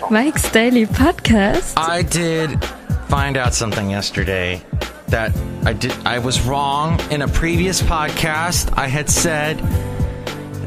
Mike's Daily Podcast. I did find out something yesterday that I was wrong. In a previous podcast, I had said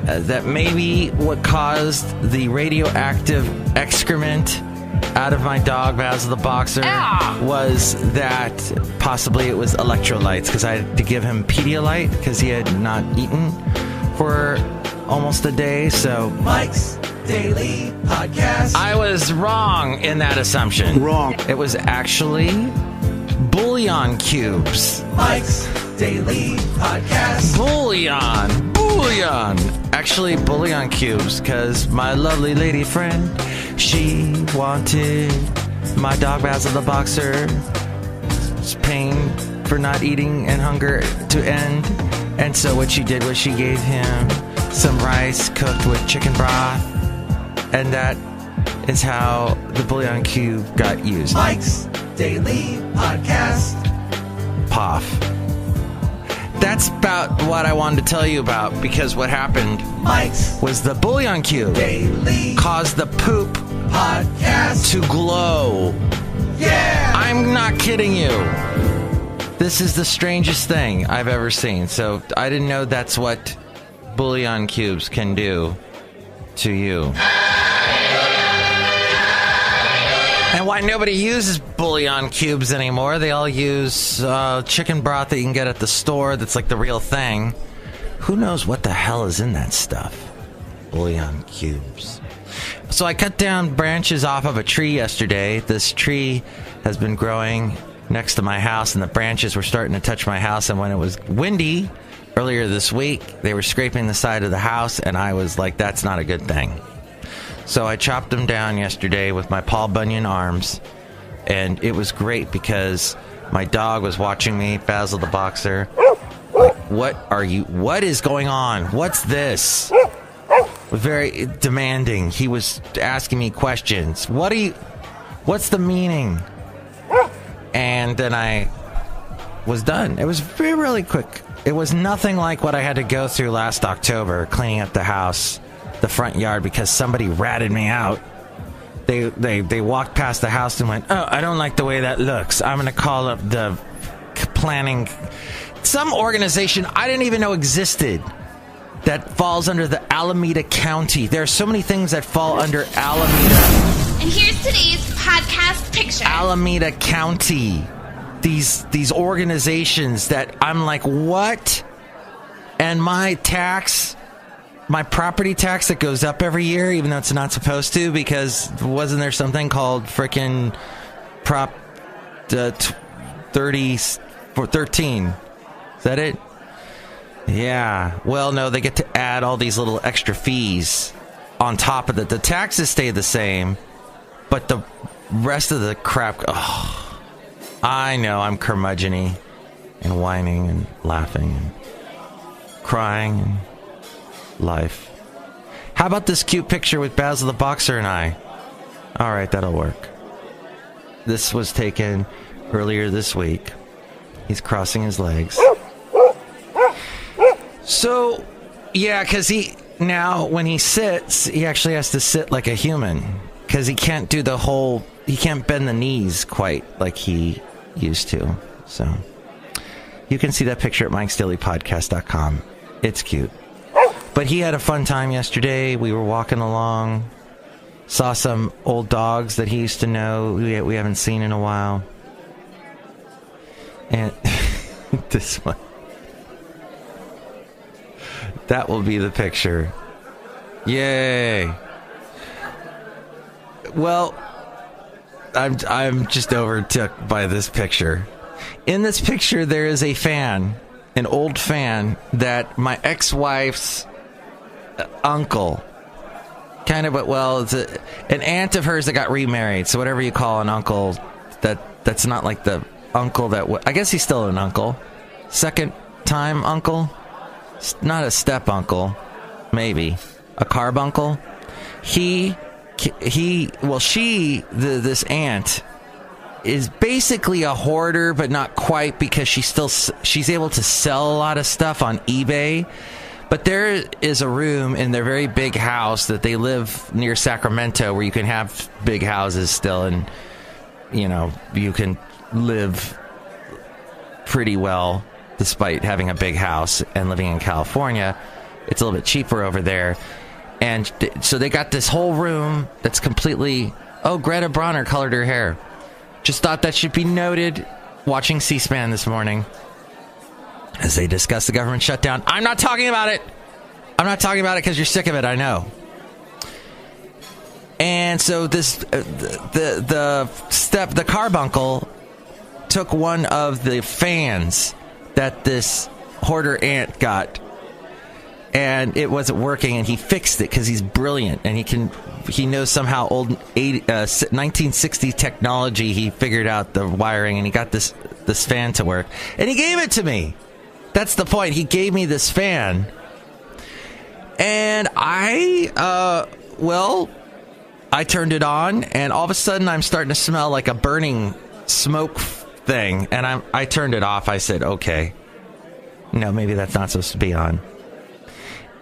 that maybe what caused the radioactive excrement out of my dog, Basil the Boxer, was that possibly it was electrolytes, because I had to give him Pedialyte because he had not eaten for almost a day. So Mike's Daily Podcast. I was wrong in that assumption. Wrong. It was actually bouillon cubes. Mike's Daily Podcast. Bouillon. Actually, bouillon cubes, because my lovely lady friend, she wanted my dog Basil the Boxer's pain for not eating and hunger to end. And so what she did was she gave him some rice cooked with chicken broth. And that is how the bouillon cube got used. Mike's Daily Podcast. Poff. That's about what I wanted to tell you about, because what happened Mike's was the bouillon cube Daily caused the poop Podcast to glow. Yeah! I'm not kidding you. This is the strangest thing I've ever seen. So I didn't know that's what bouillon cubes can do to you. And why nobody uses bouillon cubes anymore. They all use chicken broth that you can get at the store that's like the real thing. Who knows what the hell is in that stuff? Bouillon cubes. So I cut down branches off of a tree yesterday. This tree has been growing next to my house, and the branches were starting to touch my house. And when it was windy earlier this week, they were scraping the side of the house, and I was like, that's not a good thing. So I chopped them down yesterday with my Paul Bunyan arms, and it was great because my dog was watching me, Basil the Boxer. Like, what is going on? What's this? Very demanding. He was asking me questions. What's the meaning? And then I was done. It was really quick. It was nothing like what I had to go through last October cleaning up the house, the front yard, because somebody ratted me out. They walked past the house and went, "Oh, I don't like the way that looks. I'm going to call up the planning, some organization I didn't even know existed that falls under the Alameda County." There are so many things that fall under Alameda. And here's today's podcast picture. Alameda County. These organizations that I'm like, what? And my property tax that goes up every year, even though it's not supposed to, because wasn't there something called frickin' Prop 30 for 13? Is that it? Yeah. Well, no, they get to add all these little extra fees on top of it. The taxes stay the same, but the rest of the crap. Oh, I know I'm curmudgeon-y and whining and laughing and crying and life. How about this cute picture with Basil the Boxer and I? All right, that'll work. This was taken earlier this week. He's crossing his legs. So, yeah, because when he sits, he actually has to sit like a human, because he can't do he can't bend the knees quite like he used to. So, you can see that picture at mikesdailypodcast.com. It's cute. But he had a fun time yesterday. We were walking along, saw some old dogs that he used to know we haven't seen in a while. And this one. That will be the picture. Yay. Well, I'm just overtook by this picture. In this picture, there is a fan, an old fan that my ex-wife's uncle, kind of, well, it's an aunt of hers that got remarried. So whatever you call an uncle, that's not like the uncle that I guess he's still an uncle, second time uncle, not a step uncle, maybe a carbuncle. This aunt is basically a hoarder, but not quite, because she's able to sell a lot of stuff on eBay, But there is a room in their very big house that they live near Sacramento where you can have big houses still, and, you know, you can live pretty well despite having a big house and living in California. It's a little bit cheaper over there. And so they got this whole room that's completely... Oh, Greta Bronner colored her hair. Just thought that should be noted watching C-SPAN this morning as they discuss the government shutdown. I'm not talking about it. I'm not talking about it because you're sick of it, I know. And so this the carbuncle took one of the fans that this hoarder ant got, and it wasn't working, and he fixed it because he's brilliant, and he knows somehow old 1960s technology. He figured out the wiring, and he got this fan to work, and he gave it to me. That's the point. He gave me this fan, and I turned it on, and all of a sudden I'm starting to smell like a burning smoke thing, and I turned it off. I said, okay, no, maybe that's not supposed to be on.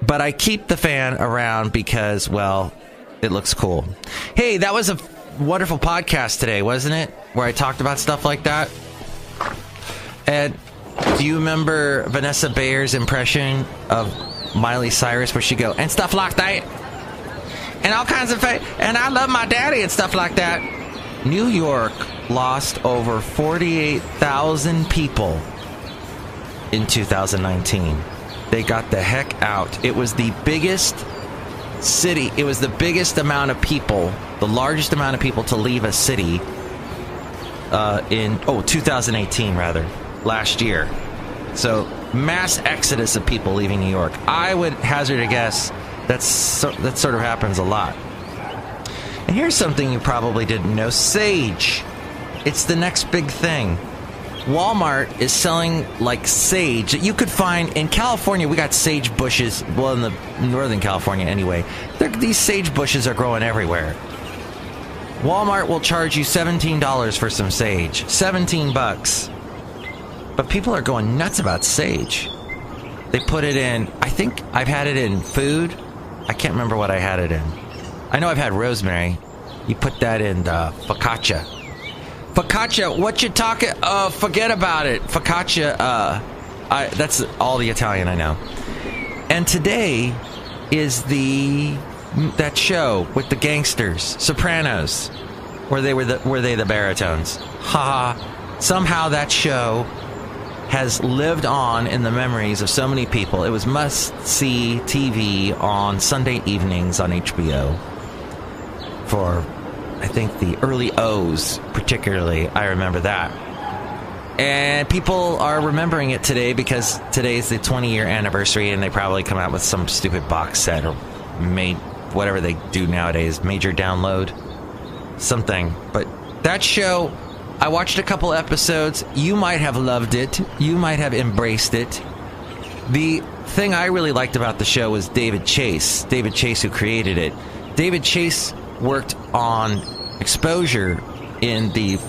But I keep the fan around because, well, it looks cool. Hey, that was a wonderful podcast today, wasn't it? Where I talked about stuff like that. And do you remember Vanessa Bayer's impression of Miley Cyrus where she go, and stuff like that? And all kinds of and I love my daddy and stuff like that. New York lost over 48,000 people in 2019. They got the heck out. It was the biggest city. It was the biggest amount of people, the largest amount of people to leave a city in 2018 rather, last year. So mass exodus of people leaving New York. I would hazard a guess that sort of happens a lot. And here's something you probably didn't know. Sage. It's the next big thing. Walmart is selling like sage that you could find in California. We got sage bushes, well, in the Northern California anyway. These sage bushes are growing everywhere. Walmart will charge you $17 for some sage. $17. But people are going nuts about sage. They put it in, I think I've had it in food. I can't remember what I had it in. I know I've had rosemary. You put that in focaccia. Focaccia, what you talking? Forget about it. Focaccia, that's all the Italian I know. And today is that show with the gangsters, Sopranos, where they were the baritones. Ha ha. Somehow that show has lived on in the memories of so many people. It was must-see TV on Sunday evenings on HBO for, I think, the early O's, particularly. I remember that. And people are remembering it today because today is the 20-year anniversary, and they probably come out with some stupid box set or made whatever they do nowadays, major download, something. But that show, I watched a couple episodes. You might have loved it. You might have embraced it. The thing I really liked about the show was David Chase. David Chase, who created it. David Chase worked on Exposure in the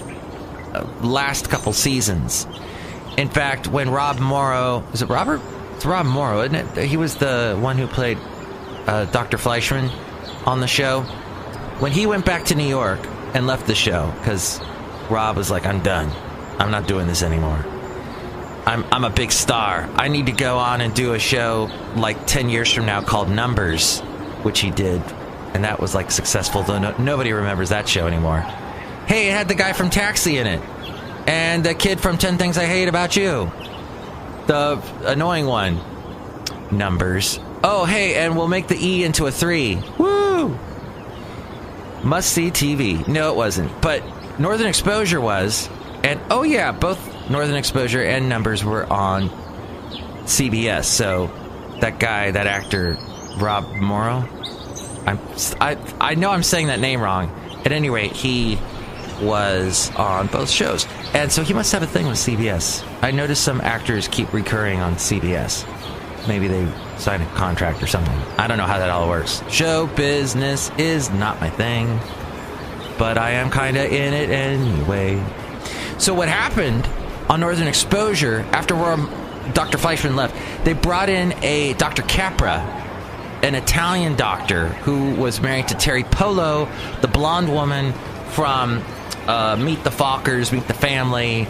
last couple seasons. In fact, when Rob Morrow... Is it Robert? It's Rob Morrow, isn't it? He was the one who played Dr. Fleischman on the show. When he went back to New York and left the show, because Rob was like, I'm done. I'm not doing this anymore. I'm a big star. I need to go on and do a show like 10 years from now called Numbers, which he did. And that was like successful, though nobody remembers that show anymore. Hey, it had the guy from Taxi in it. And the kid from 10 Things I Hate About You. The annoying one. Numbers. Oh, hey, and we'll make the E into a 3. Woo! Must-see TV. No, it wasn't. But Northern Exposure was. And, oh yeah, both Northern Exposure and Numbers were on CBS. So that guy, that actor, Rob Morrow... I know I'm saying that name wrong. At any rate, he was on both shows. And so he must have a thing with CBS. I noticed some actors keep recurring on CBS. Maybe they signed a contract or something. I don't know how that all works. Show business is not my thing, but I am kind of in it anyway. So what happened on Northern Exposure after Dr. Fleischman left, they brought in a Dr. Capra, an Italian doctor who was married to Terry Polo, the blonde woman from Meet the Fockers, Meet the Family,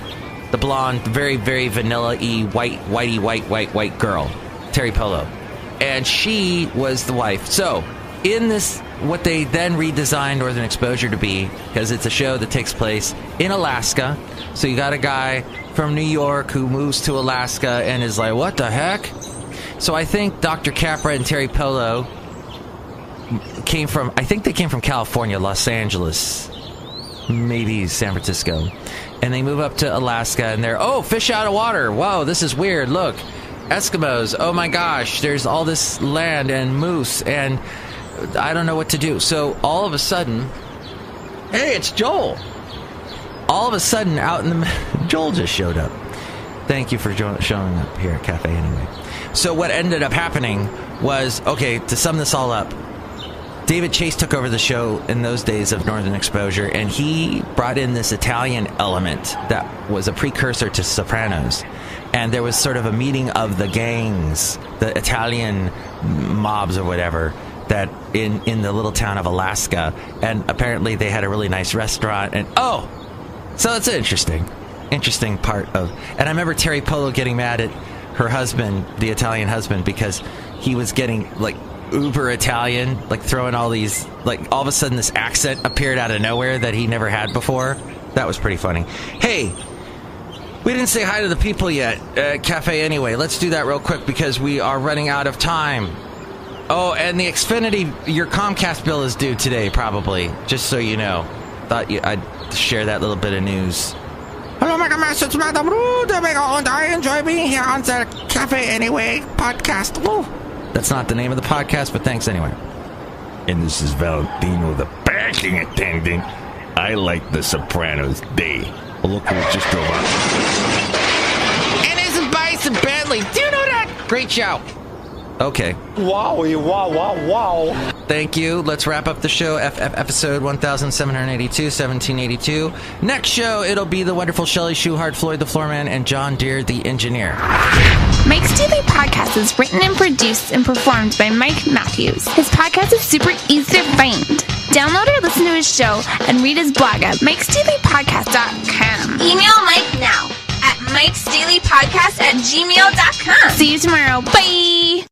the blonde, very, very vanilla-y, white girl, Terry Polo. And she was the wife. So, in this, what they then redesigned Northern Exposure to be, because it's a show that takes place in Alaska. So you got a guy from New York who moves to Alaska and is like, what the heck? So I think Dr. Capra and Terry Polo came from California, Los Angeles, maybe San Francisco. And they move up to Alaska and they're, fish out of water. Whoa, this is weird. Look, Eskimos. Oh my gosh, there's all this land and moose and I don't know what to do. So all of a sudden, hey, it's Joel. All of a sudden, out in the Joel just showed up. Thank you for showing up here at Café Anyway. So what ended up happening was, okay, to sum this all up, David Chase took over the show in those days of Northern Exposure, and he brought in this Italian element that was a precursor to Sopranos. And there was sort of a meeting of the gangs, the Italian mobs or whatever, that in the little town of Alaska. And apparently they had a really nice restaurant. And so it's an interesting part of... And I remember Terry Polo getting mad at her husband, the Italian husband, because he was getting, like, uber Italian, like, throwing all these... Like, all of a sudden this accent appeared out of nowhere that he never had before. That was pretty funny. Hey, we didn't say hi to the people yet at Café Anyway. Let's do that real quick because we are running out of time. Oh, and the Xfinity, your Comcast bill is due today, probably, just so you know. Thought I'd share that little bit of news. Hello, Mega Master, it's Madame Rootabega, and I enjoy being here on the Café Anyway podcast. Woo. That's not the name of the podcast, but thanks anyway. And this is Valentino, the banking attendant. I like The Sopranos Day. Well, look who just drove up. And it's Bison Bentley. Do you know that? Great show. Okay. Wow. Thank you. Let's wrap up the show. Episode 1782, 1782. Next show, it'll be the wonderful Chely Shoehart, Floyd the Floorman, and John Deere, the engineer. Mike's Daily Podcast is written and produced and performed by Mike Matthews. His podcast is super easy to find. Download or listen to his show and read his blog at mikesdailypodcast.com. Email Mike now at mikesdailypodcast@gmail.com. See you tomorrow. Bye!